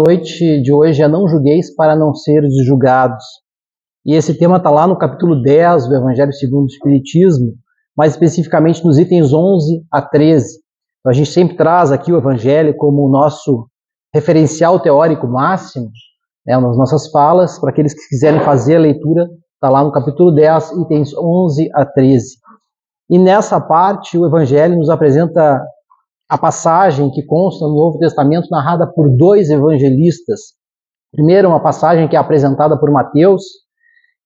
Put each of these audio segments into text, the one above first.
Noite de hoje é Não julgueis para não seres julgados. E esse tema está lá no capítulo 10 do Evangelho segundo o Espiritismo, mais especificamente nos itens 11 a 13. Então, a gente sempre traz aqui o Evangelho como o nosso referencial teórico máximo, nas nossas falas. Para aqueles que quiserem fazer a leitura, está lá no capítulo 10, itens 11 a 13. E nessa parte, o Evangelho nos apresenta a passagem que consta no Novo Testamento, narrada por dois evangelistas. Primeiro, uma passagem que é apresentada por Mateus,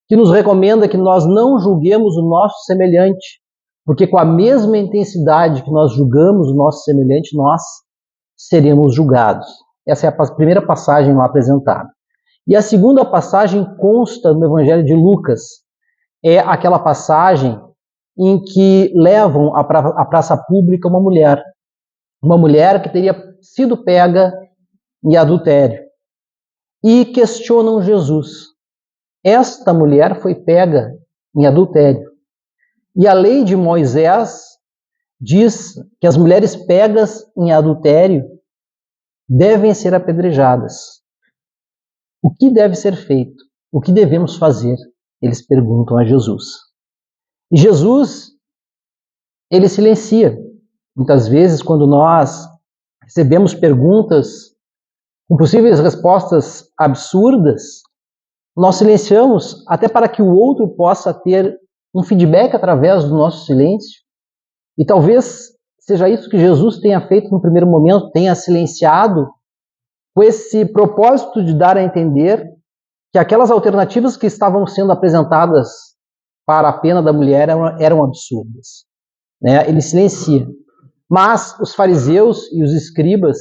que nos recomenda que nós não julguemos o nosso semelhante, porque com a mesma intensidade que nós julgamos o nosso semelhante, nós seremos julgados. Essa é a primeira passagem lá apresentada. E a segunda passagem consta no Evangelho de Lucas. É aquela passagem em que levam à praça pública uma mulher que teria sido pega em adultério. E questionam Jesus. Esta mulher foi pega em adultério. E a lei de Moisés diz que as mulheres pegas em adultério devem ser apedrejadas. O que deve ser feito? O que devemos fazer? Eles perguntam a Jesus. E Jesus, ele silencia. Muitas vezes, quando nós recebemos perguntas com possíveis respostas absurdas, nós silenciamos até para que o outro possa ter um feedback através do nosso silêncio. E talvez seja isso que Jesus tenha feito no primeiro momento, tenha silenciado com esse propósito de dar a entender que aquelas alternativas que estavam sendo apresentadas para a pena da mulher eram absurdas. Ele silencia. Mas os fariseus e os escribas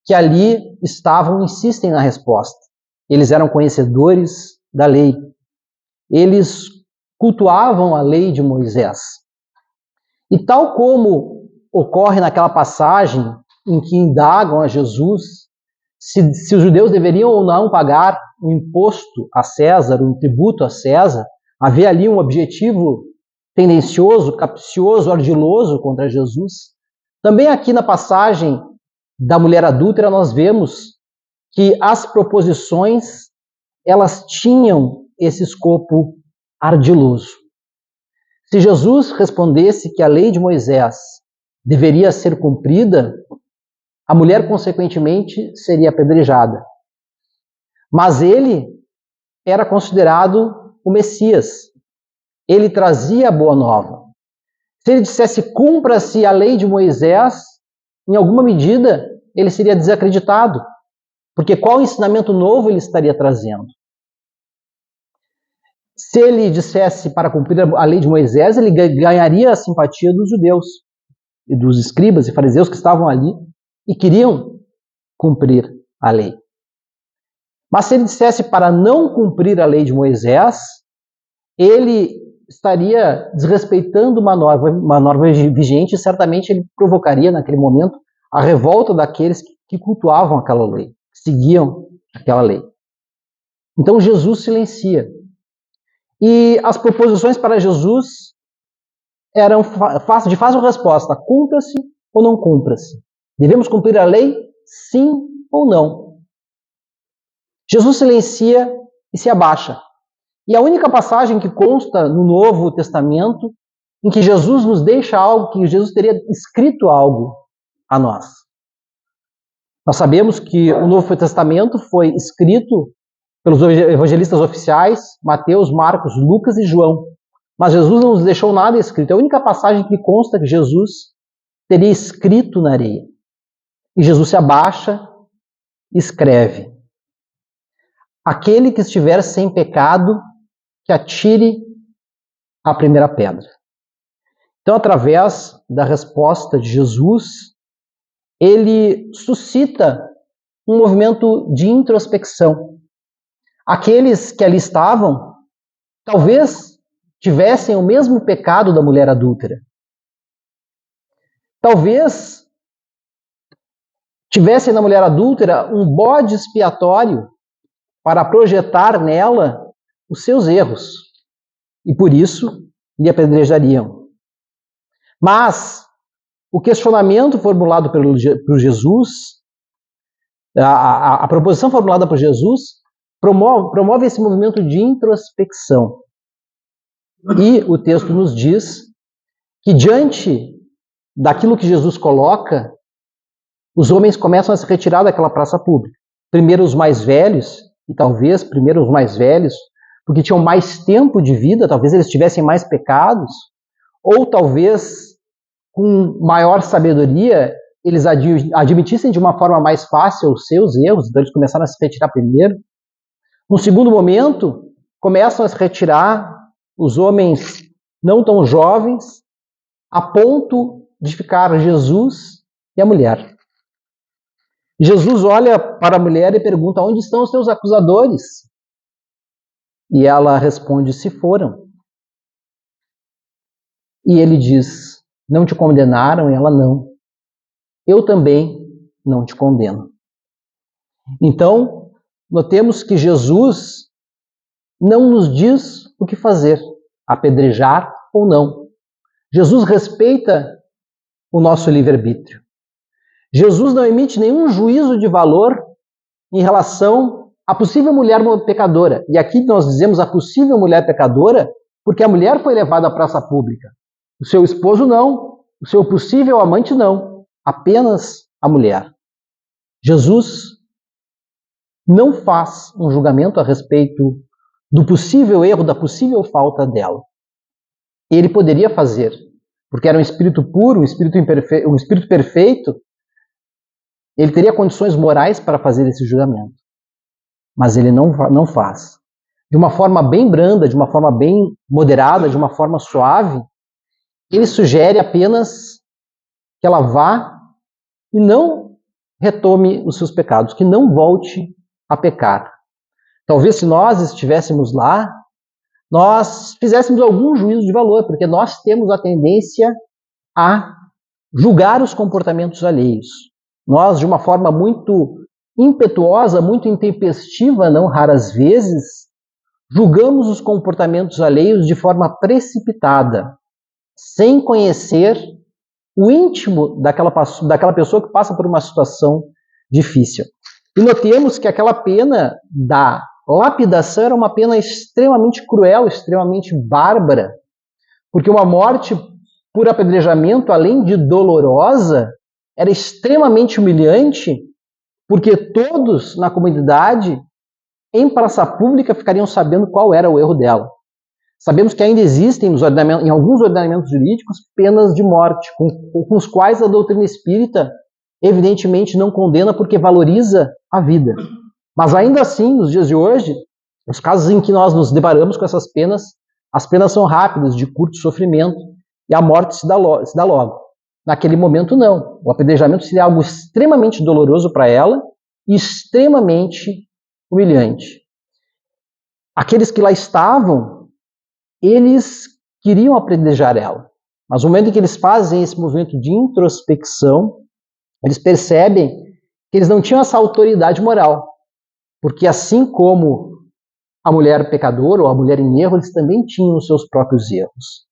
que ali estavam insistem na resposta. Eles eram conhecedores da lei. Eles cultuavam a lei de Moisés. E tal como ocorre naquela passagem em que indagam a Jesus se os judeus deveriam ou não pagar um imposto a César, um tributo a César, havia ali um objetivo tendencioso, capcioso, ardiloso contra Jesus. Também aqui na passagem da mulher adúltera nós vemos que as proposições elas tinham esse escopo ardiloso. Se Jesus respondesse que a lei de Moisés deveria ser cumprida, a mulher consequentemente seria apedrejada. Mas ele era considerado o Messias. Ele trazia a boa nova. Se ele dissesse cumpra-se a lei de Moisés, em alguma medida ele seria desacreditado. Porque qual ensinamento novo ele estaria trazendo? Se ele dissesse para cumprir a lei de Moisés, ele ganharia a simpatia dos judeus e dos escribas e fariseus que estavam ali e queriam cumprir a lei. Mas se ele dissesse para não cumprir a lei de Moisés, ele estaria desrespeitando uma norma vigente e certamente ele provocaria naquele momento a revolta daqueles que cultuavam aquela lei, que seguiam aquela lei. Então Jesus silencia. E as proposições para Jesus eram de fácil resposta: cumpra-se ou não cumpra-se? Devemos cumprir a lei? Sim ou não? Jesus silencia e se abaixa. E a única passagem que consta no Novo Testamento em que Jesus nos deixa algo, que Jesus teria escrito algo a nós. Nós sabemos que o Novo Testamento foi escrito pelos evangelistas oficiais, Mateus, Marcos, Lucas e João. Mas Jesus não nos deixou nada escrito. É a única passagem que consta que Jesus teria escrito na areia. E Jesus se abaixa e escreve: aquele que estiver sem pecado, que atire a primeira pedra. Então, através da resposta de Jesus, ele suscita um movimento de introspecção. Aqueles que ali estavam, talvez tivessem o mesmo pecado da mulher adúltera. Talvez tivessem na mulher adúltera um bode expiatório para projetar nela os seus erros. E por isso lhe apedrejariam. Mas o questionamento formulado por Jesus A proposição formulada por Jesus promove esse movimento de introspecção. E o texto nos diz que diante daquilo que Jesus coloca, os homens começam a se retirar daquela praça pública. Primeiro os mais velhos, e talvez primeiro os mais velhos, porque tinham mais tempo de vida, talvez eles tivessem mais pecados, ou talvez com maior sabedoria eles admitissem de uma forma mais fácil os seus erros, então eles começaram a se retirar primeiro. No segundo momento, começam a se retirar os homens não tão jovens, a ponto de ficar Jesus e a mulher. Jesus olha para a mulher e pergunta: onde estão os teus acusadores? E ela responde: se foram. E ele diz: não te condenaram? E ela: não. Eu também não te condeno. Então, notemos que Jesus não nos diz o que fazer, apedrejar ou não. Jesus respeita o nosso livre-arbítrio. Jesus não emite nenhum juízo de valor em relação à possível mulher pecadora. E aqui nós dizemos a possível mulher pecadora porque a mulher foi levada à praça pública. O seu esposo não, o seu possível amante não, apenas a mulher. Jesus não faz um julgamento a respeito do possível erro, da possível falta dela. Ele poderia fazer, porque era um espírito puro, um espírito perfeito, ele teria condições morais para fazer esse julgamento. Mas ele não faz. De uma forma bem branda, de uma forma bem moderada, de uma forma suave, ele sugere apenas que ela vá e não retome os seus pecados, que não volte a pecar. Talvez se nós estivéssemos lá, nós fizéssemos algum juízo de valor, porque nós temos a tendência a julgar os comportamentos alheios. Nós, de uma forma muito impetuosa, muito intempestiva, não raras vezes, julgamos os comportamentos alheios de forma precipitada, sem conhecer o íntimo daquela pessoa que passa por uma situação difícil. E notemos que aquela pena da lapidação era uma pena extremamente cruel, extremamente bárbara, porque uma morte por apedrejamento, além de dolorosa, era extremamente humilhante, porque todos na comunidade, em praça pública, ficariam sabendo qual era o erro dela. Sabemos que ainda existem em alguns ordenamentos jurídicos penas de morte, com os quais a doutrina espírita evidentemente não condena porque valoriza a vida. Mas ainda assim, nos dias de hoje, os casos em que nós nos deparamos com essas penas, as penas são rápidas, de curto sofrimento, e a morte se dá logo. Naquele momento, não. O apedrejamento seria algo extremamente doloroso para ela e extremamente humilhante. Aqueles que lá estavam, eles queriam apedrejar ela. Mas no momento em que eles fazem esse movimento de introspecção, eles percebem que eles não tinham essa autoridade moral. Porque assim como a mulher pecadora ou a mulher em erro, eles também tinham os seus próprios erros.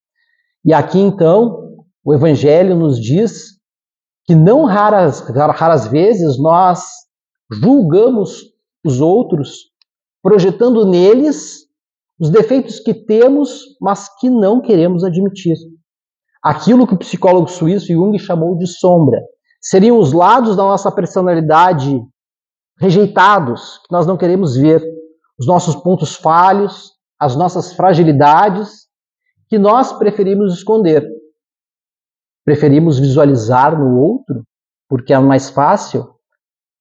E aqui então, o Evangelho nos diz que não raras vezes nós julgamos os outros, projetando neles os defeitos que temos, mas que não queremos admitir. Aquilo que o psicólogo suíço Jung chamou de sombra. Seriam os lados da nossa personalidade rejeitados, que nós não queremos ver, os nossos pontos falhos, as nossas fragilidades, que nós preferimos esconder. Preferimos visualizar no outro, porque é mais fácil,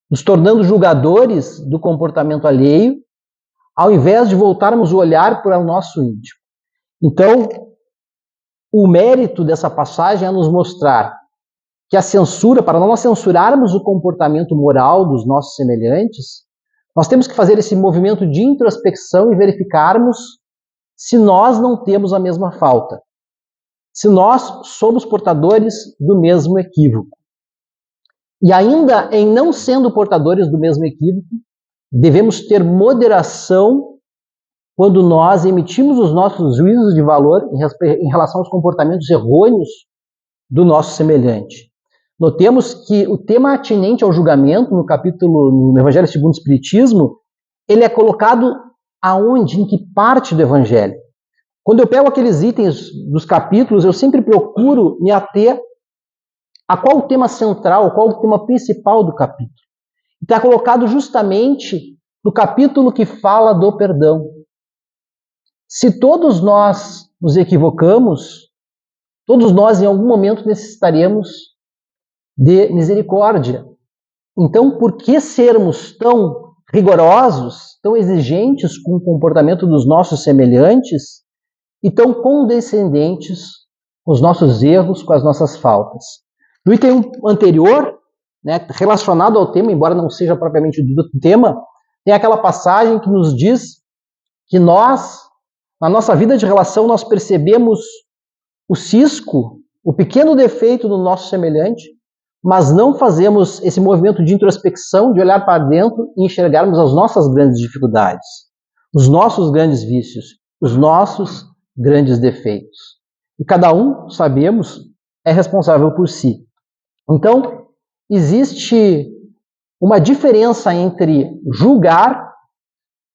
nos tornando julgadores do comportamento alheio, ao invés de voltarmos o olhar para o nosso íntimo. Então, o mérito dessa passagem é nos mostrar que a censura, para nós censurarmos o comportamento moral dos nossos semelhantes, nós temos que fazer esse movimento de introspecção e verificarmos se nós não temos a mesma falta, se nós somos portadores do mesmo equívoco. E ainda em não sendo portadores do mesmo equívoco, devemos ter moderação quando nós emitimos os nossos juízos de valor em relação aos comportamentos errôneos do nosso semelhante. Notemos que o tema atinente ao julgamento, no Evangelho segundo o Espiritismo, ele é colocado aonde? Em que parte do Evangelho? Quando eu pego aqueles itens dos capítulos, eu sempre procuro me ater a qual o tema central, qual o tema principal do capítulo. Está colocado justamente no capítulo que fala do perdão. Se todos nós nos equivocamos, todos nós em algum momento necessitaremos de misericórdia. Então, por que sermos tão rigorosos, tão exigentes com o comportamento dos nossos semelhantes e tão condescendentes com os nossos erros, com as nossas faltas? No item anterior, relacionado ao tema, embora não seja propriamente do tema, tem aquela passagem que nos diz que nós, na nossa vida de relação, nós percebemos o cisco, o pequeno defeito do nosso semelhante, mas não fazemos esse movimento de introspecção, de olhar para dentro e enxergarmos as nossas grandes dificuldades, os nossos grandes vícios, os nossos grandes defeitos. E cada um, sabemos, é responsável por si. Então, existe uma diferença entre julgar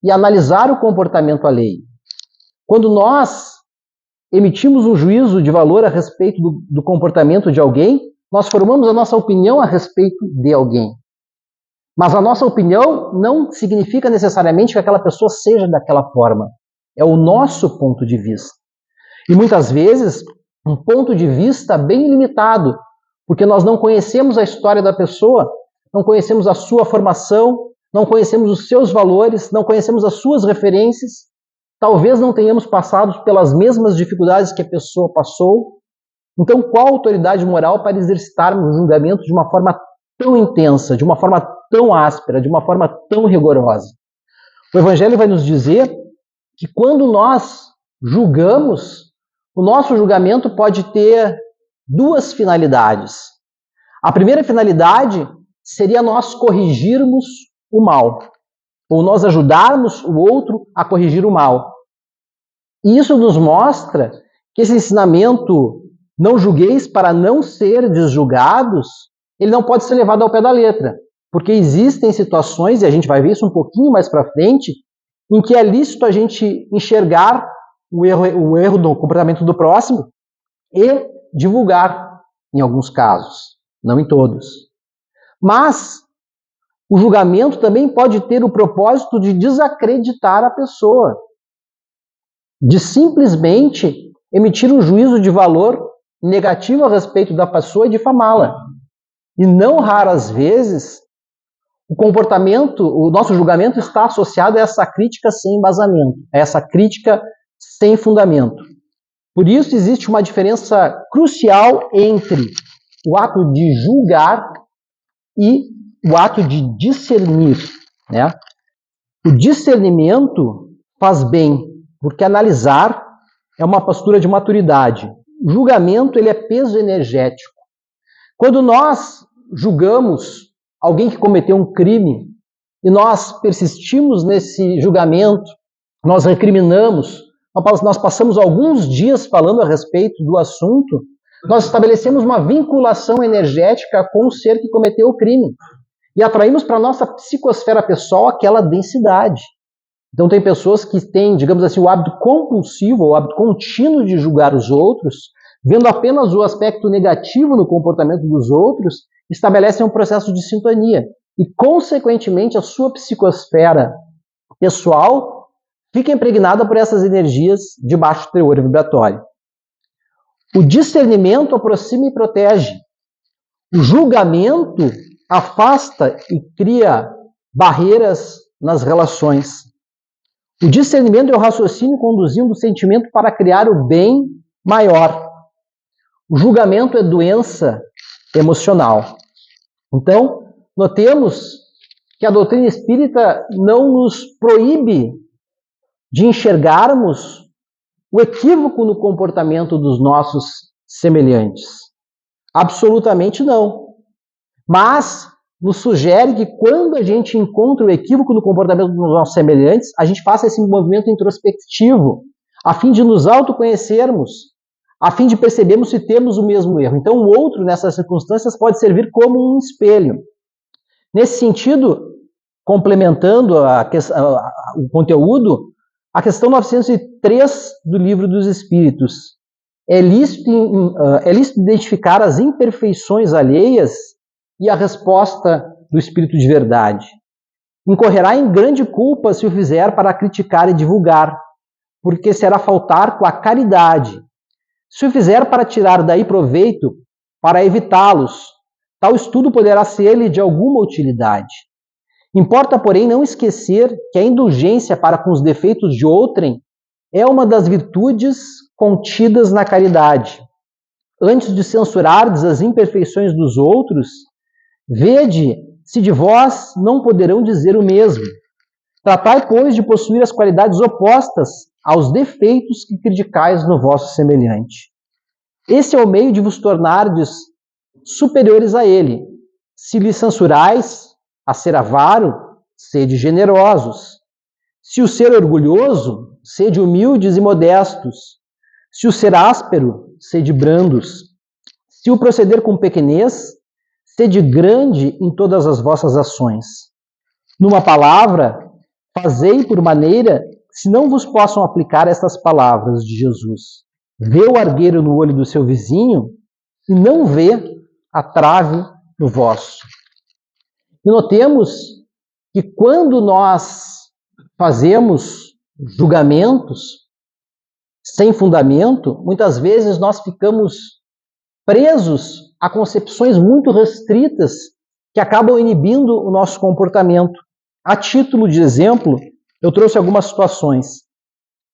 e analisar o comportamento alheio. Quando nós emitimos um juízo de valor a respeito do comportamento de alguém, nós formamos a nossa opinião a respeito de alguém. Mas a nossa opinião não significa necessariamente que aquela pessoa seja daquela forma. É o nosso ponto de vista. E muitas vezes, um ponto de vista bem limitado, porque nós não conhecemos a história da pessoa, não conhecemos a sua formação, não conhecemos os seus valores, não conhecemos as suas referências, talvez não tenhamos passado pelas mesmas dificuldades que a pessoa passou. Então, qual a autoridade moral para exercitarmos o julgamento de uma forma tão intensa, de uma forma tão áspera, de uma forma tão rigorosa? O Evangelho vai nos dizer que quando nós julgamos, o nosso julgamento pode ter duas finalidades. A primeira finalidade seria nós corrigirmos o mal, ou nós ajudarmos o outro a corrigir o mal. E isso nos mostra que esse ensinamento, não julgueis para não serdes julgados, ele não pode ser levado ao pé da letra, porque existem situações, e a gente vai ver isso um pouquinho mais para frente, em que é lícito a gente enxergar o erro do comportamento do próximo e divulgar, em alguns casos, não em todos. Mas o julgamento também pode ter o propósito de desacreditar a pessoa, de simplesmente emitir um juízo de valor negativo a respeito da pessoa e difamá-la. E não raras vezes o nosso julgamento está associado a essa crítica sem embasamento, a essa crítica sem fundamento. Por isso existe uma diferença crucial entre o ato de julgar e o ato de discernir. O discernimento faz bem, porque analisar é uma postura de maturidade. O julgamento ele é peso energético. Quando nós julgamos alguém que cometeu um crime e nós persistimos nesse julgamento, nós recriminamos, nós passamos alguns dias falando a respeito do assunto, nós estabelecemos uma vinculação energética com o ser que cometeu o crime e atraímos para a nossa psicosfera pessoal aquela densidade. Então tem pessoas que têm, digamos assim, o hábito compulsivo, o hábito contínuo de julgar os outros, vendo apenas o aspecto negativo no comportamento dos outros, estabelecem um processo de sintonia e, consequentemente, a sua psicosfera pessoal fica impregnada por essas energias de baixo teor vibratório. O discernimento aproxima e protege. O julgamento afasta e cria barreiras nas relações. O discernimento é o raciocínio conduzindo o sentimento para criar o bem maior. O julgamento é doença emocional. Então, notemos que a doutrina espírita não nos proíbe de enxergarmos o equívoco no comportamento dos nossos semelhantes. Absolutamente não. Mas nos sugere que quando a gente encontra o equívoco no comportamento dos nossos semelhantes, a gente faça esse movimento introspectivo, a fim de nos autoconhecermos, a fim de percebermos se temos o mesmo erro. Então, o outro, nessas circunstâncias, pode servir como um espelho. Nesse sentido, complementando o conteúdo, a questão 903 do Livro dos Espíritos. É lícito identificar as imperfeições alheias e a resposta do Espírito de verdade. Incorrerá em grande culpa se o fizer para criticar e divulgar, porque será faltar com a caridade. Se o fizer para tirar daí proveito, para evitá-los, tal estudo poderá ser-lhe de alguma utilidade. Importa, porém, não esquecer que a indulgência para com os defeitos de outrem é uma das virtudes contidas na caridade. Antes de censurardes as imperfeições dos outros, vede se de vós não poderão dizer o mesmo. Tratai, pois, de possuir as qualidades opostas aos defeitos que criticais no vosso semelhante. Esse é o meio de vos tornardes superiores a ele. Se lhe censurais a ser avaro, sede generosos. Se o ser orgulhoso, sede humildes e modestos. Se o ser áspero, sede brandos. Se o proceder com pequenez, sede grande em todas as vossas ações. Numa palavra, fazei por maneira que se não vos possam aplicar estas palavras de Jesus. Vê o argueiro no olho do seu vizinho e não vê a trave no vosso. E notemos que quando nós fazemos julgamentos sem fundamento, muitas vezes nós ficamos presos a concepções muito restritas que acabam inibindo o nosso comportamento. A título de exemplo, eu trouxe algumas situações.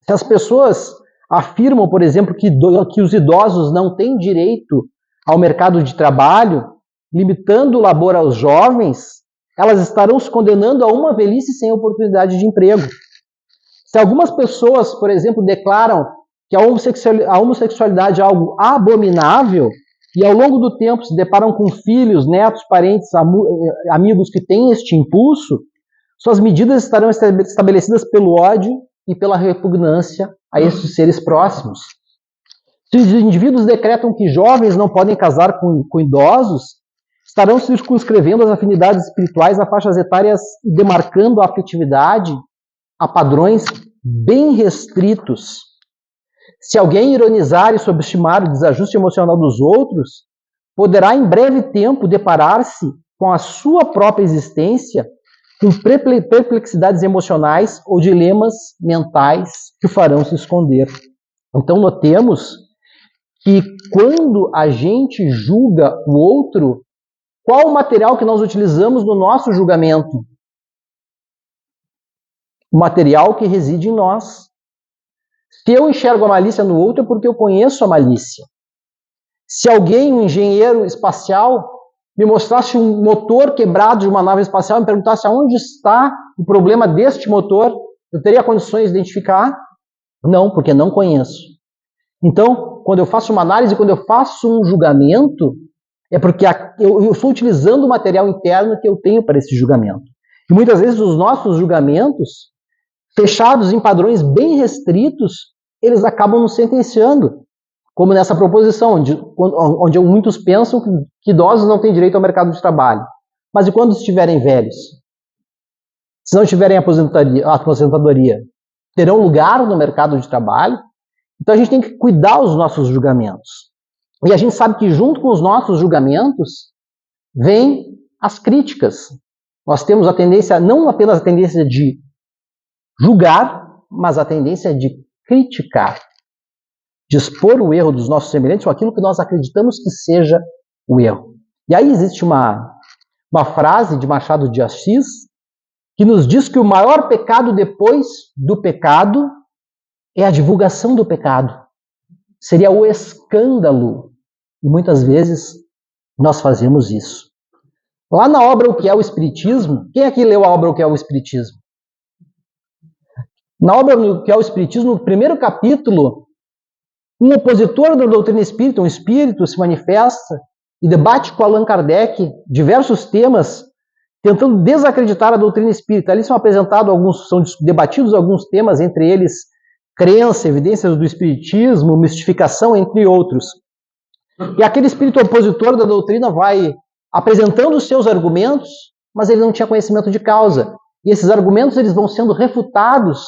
Se as pessoas afirmam, por exemplo, que os idosos não têm direito ao mercado de trabalho, limitando o labor aos jovens, elas estarão se condenando a uma velhice sem oportunidade de emprego. Se algumas pessoas, por exemplo, declaram que a homossexualidade é algo abominável e ao longo do tempo se deparam com filhos, netos, parentes, amigos que têm este impulso, suas medidas estarão estabelecidas pelo ódio e pela repugnância a estes seres próximos. Se os indivíduos decretam que jovens não podem casar com idosos, estarão circunscrevendo as afinidades espirituais a faixas etárias e demarcando a afetividade a padrões bem restritos. Se alguém ironizar e subestimar o desajuste emocional dos outros, poderá em breve tempo deparar-se com a sua própria existência com perplexidades emocionais ou dilemas mentais que o farão se esconder. Então notemos que quando a gente julga o outro, qual o material que nós utilizamos no nosso julgamento? O material que reside em nós. Se eu enxergo a malícia no outro é porque eu conheço a malícia. Se alguém, um engenheiro espacial, me mostrasse um motor quebrado de uma nave espacial e me perguntasse aonde está o problema deste motor, eu teria condições de identificar? Não, porque não conheço. Então, quando eu faço uma análise, quando eu faço um julgamento, é porque eu estou utilizando o material interno que eu tenho para esse julgamento. E muitas vezes os nossos julgamentos, fechados em padrões bem restritos, eles acabam nos sentenciando. Como nessa proposição, onde muitos pensam que idosos não têm direito ao mercado de trabalho. Mas e quando estiverem velhos? Se não tiverem aposentadoria, terão lugar no mercado de trabalho? Então a gente tem que cuidar dos nossos julgamentos. E a gente sabe que junto com os nossos julgamentos, vêm as críticas. Nós temos a tendência, não apenas a tendência de julgar, mas a tendência de criticar. De expor o erro dos nossos semelhantes ou aquilo que nós acreditamos que seja o erro. E aí existe uma frase de Machado de Assis que nos diz que o maior pecado depois do pecado é a divulgação do pecado. Seria o escândalo. E muitas vezes nós fazemos isso. Lá na obra O que é o Espiritismo, quem aqui leu a obra O que é o Espiritismo? Na obra O que é o Espiritismo, no primeiro capítulo, um opositor da doutrina espírita, um espírito, se manifesta e debate com Allan Kardec diversos temas, tentando desacreditar a doutrina espírita. Ali são debatidos alguns temas, entre eles crença, evidências do espiritismo, mistificação, entre outros. E aquele espírito opositor da doutrina vai apresentando os seus argumentos, mas ele não tinha conhecimento de causa. E esses argumentos eles vão sendo refutados,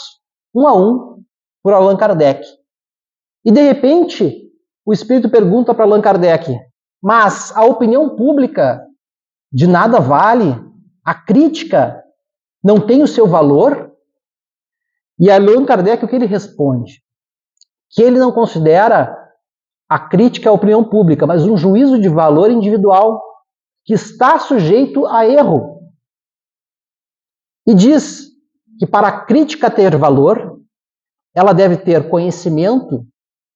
um a um, por Allan Kardec. E de repente, o espírito pergunta para Allan Kardec: mas a opinião pública de nada vale? A crítica não tem o seu valor? E Allan Kardec, o que ele responde? Que ele não considera a crítica à opinião pública, mas um juízo de valor individual, que está sujeito a erro. E diz que para a crítica ter valor, ela deve ter conhecimento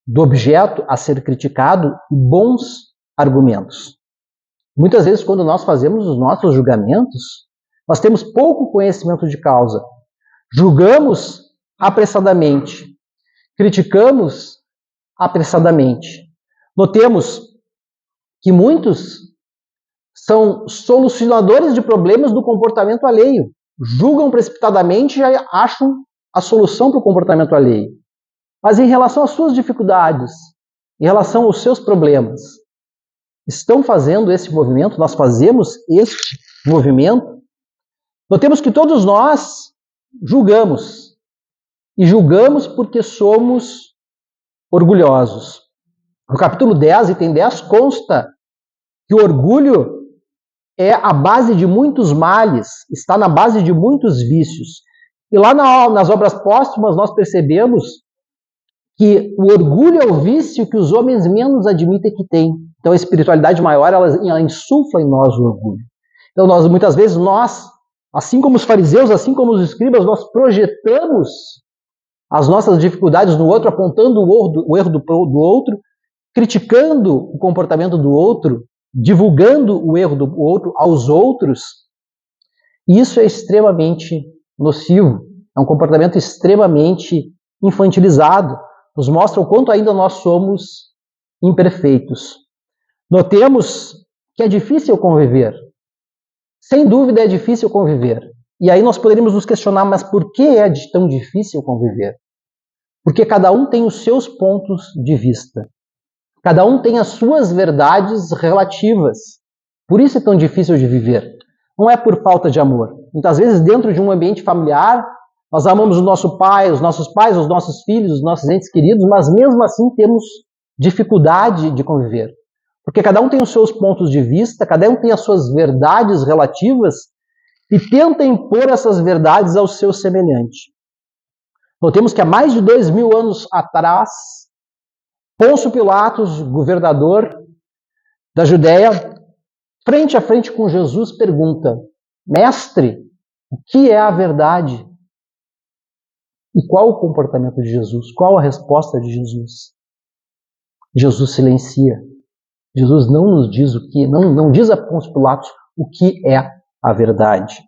do objeto a ser criticado e bons argumentos. Muitas vezes, quando nós fazemos os nossos julgamentos, nós temos pouco conhecimento de causa. Julgamos apressadamente, criticamos apressadamente. Notemos que muitos são solucionadores de problemas do comportamento alheio. Julgam precipitadamente e já acham a solução para o comportamento alheio. Mas em relação às suas dificuldades, em relação aos seus problemas, estão fazendo esse movimento? Nós fazemos este movimento? Notemos que todos nós julgamos. E julgamos porque somos orgulhosos. No capítulo 10, item 10, consta que o orgulho é a base de muitos males, está na base de muitos vícios. E lá nas obras póstumas nós percebemos que o orgulho é o vício que os homens menos admitem que têm. Então a espiritualidade maior, ela insufla em nós o orgulho. Então muitas vezes nós, assim como os fariseus, assim como os escribas, nós projetamos as nossas dificuldades no outro, apontando o erro do outro, criticando o comportamento do outro, divulgando o erro do outro aos outros. E isso é extremamente nocivo, é um comportamento extremamente infantilizado, nos mostra o quanto ainda nós somos imperfeitos. Notemos que é difícil conviver. Sem dúvida é difícil conviver. E aí nós poderíamos nos questionar, mas por que é tão difícil conviver? Porque cada um tem os seus pontos de vista. Cada um tem as suas verdades relativas. Por isso é tão difícil de viver. Não é por falta de amor. Muitas vezes, dentro de um ambiente familiar, nós amamos o nosso pai, os nossos filhos, os nossos entes queridos, mas mesmo assim temos dificuldade de conviver. Porque cada um tem os seus pontos de vista, cada um tem as suas verdades relativas e tenta impor essas verdades ao seu semelhante. Notemos que há mais de 2000 anos atrás, Pôncio Pilatos, governador da Judéia, frente a frente com Jesus, pergunta: Mestre, o que é a verdade? E qual o comportamento de Jesus? Qual a resposta de Jesus? Jesus silencia. Jesus não nos diz o que, não diz a Pôncio Pilatos o que é a verdade.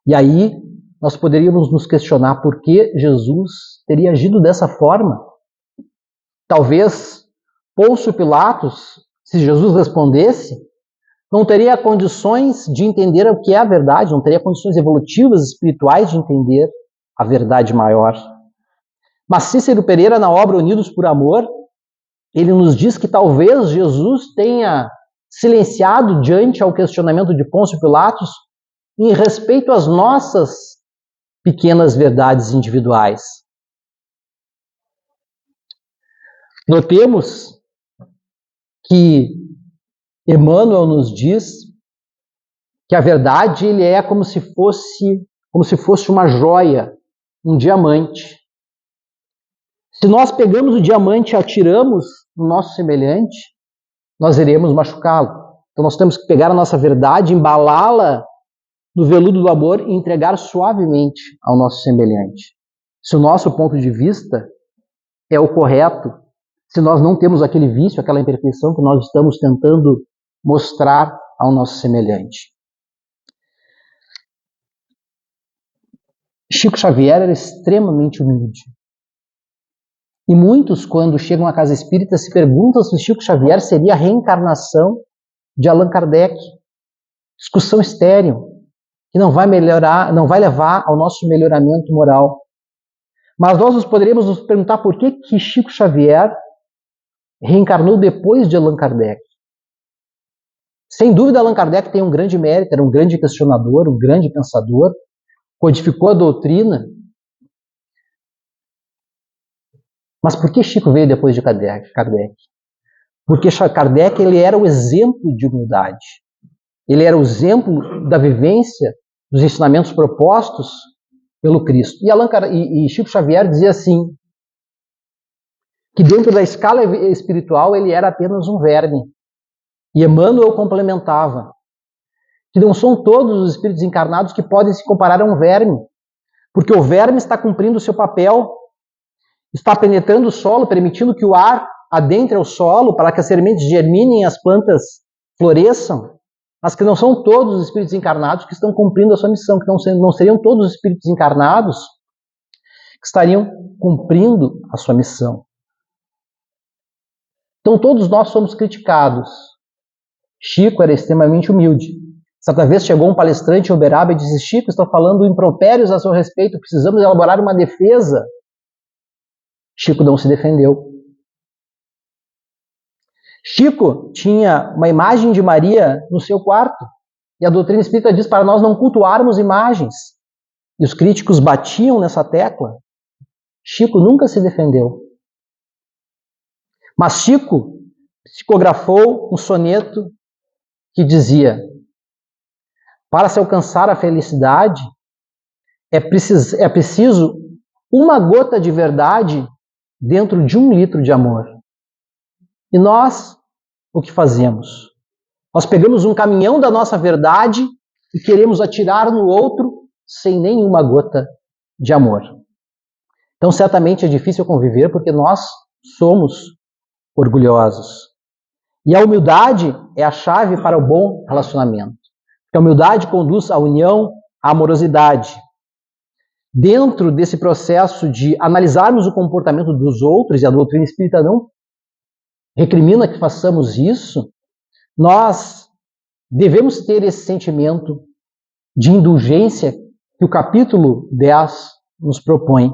E aí nós poderíamos nos questionar por que Jesus teria agido dessa forma. Talvez Pôncio Pilatos, se Jesus respondesse, não teria condições de entender o que é a verdade, não teria condições evolutivas, espirituais de entender a verdade maior. Mas Cícero Pereira, na obra Unidos por Amor, ele nos diz que talvez Jesus tenha silenciado diante ao questionamento de Pôncio Pilatos em respeito às nossas pequenas verdades individuais. Notemos que Emmanuel nos diz que a verdade ele é como se fosse uma joia, um diamante. Se nós pegamos o diamante e atiramos no nosso semelhante, nós iremos machucá-lo. Então nós temos que pegar a nossa verdade, embalá-la no veludo do amor e entregar suavemente ao nosso semelhante. Se o nosso ponto de vista é o correto, se nós não temos aquele vício, aquela imperfeição que nós estamos tentando mostrar ao nosso semelhante. Chico Xavier era extremamente humilde. E muitos, quando chegam à casa espírita, se perguntam se Chico Xavier seria a reencarnação de Allan Kardec. Discussão estéril, que não vai melhorar, não vai levar ao nosso melhoramento moral. Mas nós poderíamos nos perguntar por que Chico Xavier reencarnou depois de Allan Kardec. Sem dúvida, Allan Kardec tem um grande mérito, era um grande questionador, um grande pensador, codificou a doutrina. Mas por que Chico veio depois de Kardec? Porque Kardec ele era o exemplo de humildade. Ele era o exemplo da vivência dos ensinamentos propostos pelo Cristo. E Chico Xavier dizia assim, que dentro da escala espiritual ele era apenas um verme. E Emmanuel complementava que não são todos os espíritos encarnados que podem se comparar a um verme, porque o verme está cumprindo o seu papel, está penetrando o solo, permitindo que o ar adentre ao solo para que as sementes germinem e as plantas floresçam, mas que não são todos os espíritos encarnados que estão cumprindo a sua missão, que não seriam todos os espíritos encarnados que estariam cumprindo a sua missão. Então todos nós somos criticados. Chico era extremamente humilde. Certa vez chegou um palestrante em Uberaba e disse: Chico, estou falando impropérios a seu respeito, precisamos elaborar uma defesa. Chico não se defendeu. Chico tinha uma imagem de Maria no seu quarto. E a doutrina espírita diz para nós não cultuarmos imagens. E os críticos batiam nessa tecla. Chico nunca se defendeu. Mas Chico psicografou um soneto que dizia: para se alcançar a felicidade, é preciso uma gota de verdade dentro de 1 litro de amor. E nós, o que fazemos? Nós pegamos um caminhão da nossa verdade e queremos atirar no outro sem nenhuma gota de amor. Então, certamente é difícil conviver porque nós somos orgulhosos. E a humildade é a chave para o bom relacionamento. A humildade conduz à união, à amorosidade. Dentro desse processo de analisarmos o comportamento dos outros, e a doutrina espírita não recrimina que façamos isso, nós devemos ter esse sentimento de indulgência que o capítulo 10 nos propõe.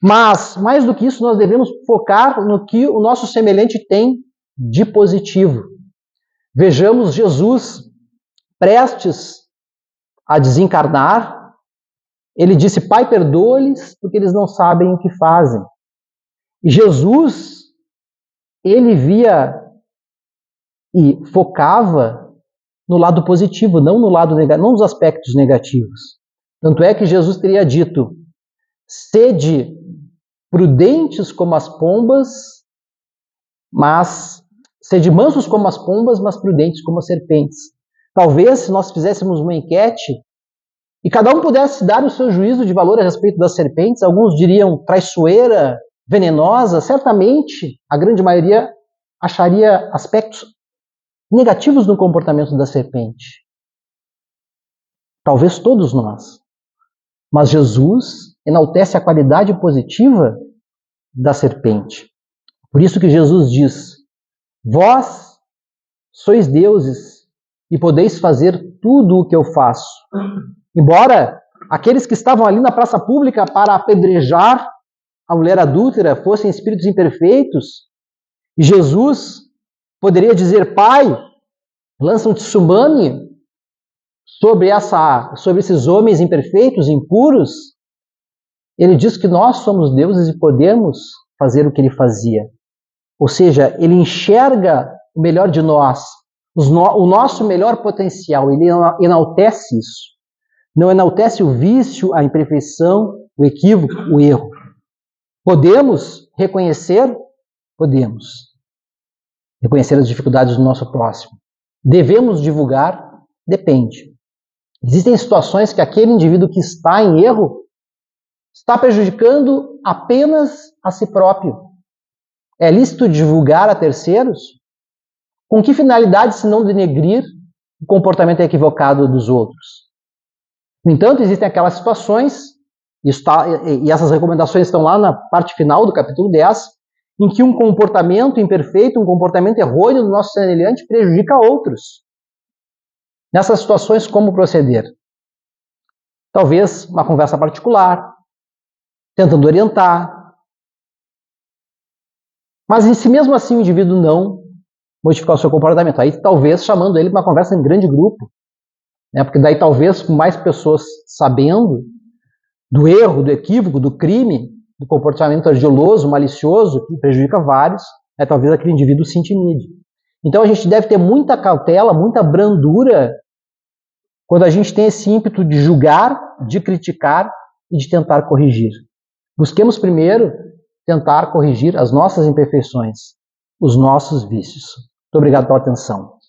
Mas, mais do que isso, nós devemos focar no que o nosso semelhante tem de positivo. Vejamos Jesus prestes a desencarnar, ele disse: Pai, perdoa-lhes, porque eles não sabem o que fazem. E Jesus, ele via e focava no lado positivo, não no lado negativo, não nos aspectos negativos. Tanto é que Jesus teria dito: sede prudentes como as pombas, mas sede mansos como as pombas, mas prudentes como as serpentes. Talvez, se nós fizéssemos uma enquete e cada um pudesse dar o seu juízo de valor a respeito das serpentes, alguns diriam traiçoeira, venenosa, certamente a grande maioria acharia aspectos negativos no comportamento da serpente. Talvez todos nós. Mas Jesus enaltece a qualidade positiva da serpente. Por isso que Jesus diz: vós sois deuses e podeis fazer tudo o que eu faço. Embora aqueles que estavam ali na praça pública para apedrejar a mulher adúltera fossem espíritos imperfeitos, Jesus poderia dizer: Pai, lança um tsunami sobre esses homens imperfeitos, impuros. Ele diz que nós somos deuses e podemos fazer o que ele fazia. Ou seja, ele enxerga o melhor de nós, o nosso melhor potencial, ele enaltece isso. Não enaltece o vício, a imperfeição, o equívoco, o erro. Podemos reconhecer? Podemos. Reconhecer as dificuldades do nosso próximo. Devemos divulgar? Depende. Existem situações que aquele indivíduo que está em erro está prejudicando apenas a si próprio. É lícito divulgar a terceiros? Com que finalidade, se não denegrir o comportamento equivocado dos outros? No entanto, existem aquelas situações, e essas recomendações estão lá na parte final do capítulo 10, em que um comportamento imperfeito, um comportamento errôneo do nosso semelhante prejudica outros. Nessas situações, como proceder? Talvez uma conversa particular, tentando orientar. Mas e se mesmo assim o indivíduo não modificar o seu comportamento? Aí talvez chamando ele para uma conversa em grande grupo, né? Porque daí talvez com mais pessoas sabendo do erro, do equívoco, do crime, do comportamento ardiloso, malicioso, que prejudica vários, talvez aquele indivíduo se intimide. Então a gente deve ter muita cautela, muita brandura quando a gente tem esse ímpeto de julgar, de criticar e de tentar corrigir. Busquemos primeiro tentar corrigir as nossas imperfeições, os nossos vícios. Muito obrigado pela atenção.